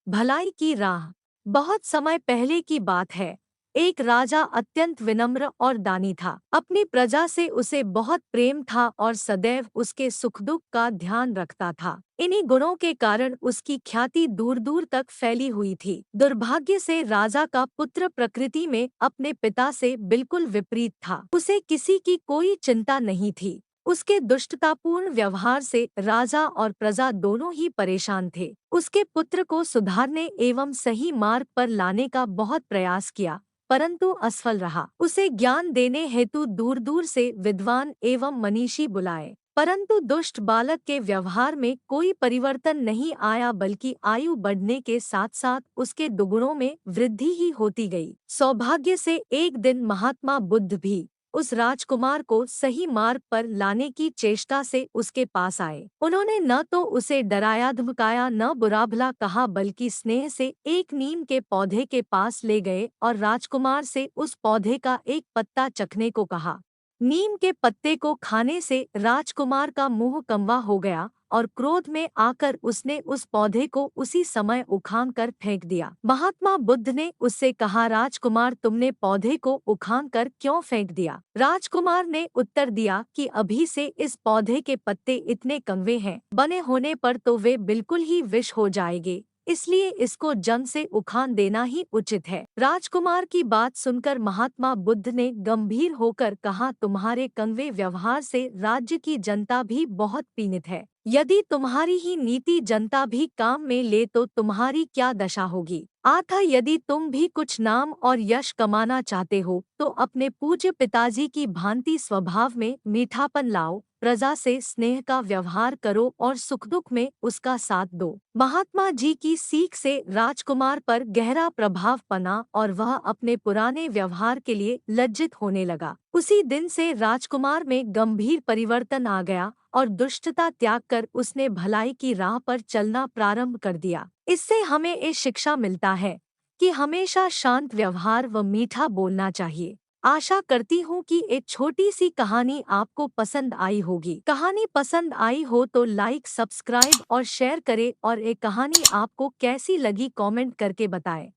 भलाई की राह। बहुत समय पहले की बात है। एक राजा अत्यंत विनम्र और दानी था। अपनी प्रजा से उसे बहुत प्रेम था और सदैव उसके सुख दुख का ध्यान रखता था। इन्हीं गुणों के कारण उसकी ख्याति दूर दूर तक फैली हुई थी। दुर्भाग्य से राजा का पुत्र प्रकृति में अपने पिता से बिल्कुल विपरीत था। उसे किसी की कोई चिंता नहीं थी। उसके दुष्टतापूर्ण व्यवहार से राजा और प्रजा दोनों ही परेशान थे। उसके पुत्र को सुधारने एवं सही मार्ग पर लाने का बहुत प्रयास किया, परंतु असफल रहा। उसे ज्ञान देने हेतु दूर दूर से विद्वान एवं मनीषी बुलाए, परंतु दुष्ट बालक के व्यवहार में कोई परिवर्तन नहीं आया, बल्कि आयु बढ़ने के साथ साथ उसके दुगुणों में वृद्धि ही होती गई। सौभाग्य से एक दिन महात्मा बुद्ध भी उस राजकुमार को सही मार्ग पर लाने की चेष्टा से उसके पास आए। उन्होंने न तो उसे डराया धमकाया न बुरा भला कहा, बल्कि स्नेह से एक नीम के पौधे के पास ले गए और राजकुमार से उस पौधे का एक पत्ता चखने को कहा। नीम के पत्ते को खाने से राजकुमार का मुंह कमवा हो गया और क्रोध में आकर उसने उस पौधे को उसी समय उखाड़ कर फेंक दिया। महात्मा बुद्ध ने उससे कहा, राजकुमार, तुमने पौधे को उखाड़ कर क्यों फेंक दिया? राजकुमार ने उत्तर दिया कि अभी से इस पौधे के पत्ते इतने कड़वे हैं, बने होने पर तो वे बिल्कुल ही विष हो जाएंगे, इसलिए इसको जड़ से उखाड़ देना ही उचित है। राजकुमार की बात सुनकर महात्मा बुद्ध ने गंभीर होकर कहा, तुम्हारे कड़वे व्यवहार से राज्य की जनता भी बहुत पीड़ित है। यदि तुम्हारी ही नीति जनता भी काम में ले तो तुम्हारी क्या दशा होगी। अतः यदि तुम भी कुछ नाम और यश कमाना चाहते हो तो अपने पूज्य पिताजी की भांति स्वभाव में मीठापन लाओ, प्रजा से स्नेह का व्यवहार करो और सुख दुख में उसका साथ दो। महात्मा जी की सीख से राजकुमार पर गहरा प्रभाव पड़ा और वह अपने पुराने व्यवहार के लिए लज्जित होने लगा। उसी दिन से राजकुमार में गंभीर परिवर्तन आ गया और दुष्टता त्याग कर उसने भलाई की राह पर चलना प्रारंभ कर दिया। इससे हमें एक शिक्षा मिलता है कि हमेशा शांत व्यवहार व मीठा बोलना चाहिए। आशा करती हूँ कि एक छोटी सी कहानी आपको पसंद आई होगी। कहानी पसंद आई हो तो लाइक, सब्सक्राइब और शेयर करें और एक कहानी आपको कैसी लगी कमेंट करके बताएं।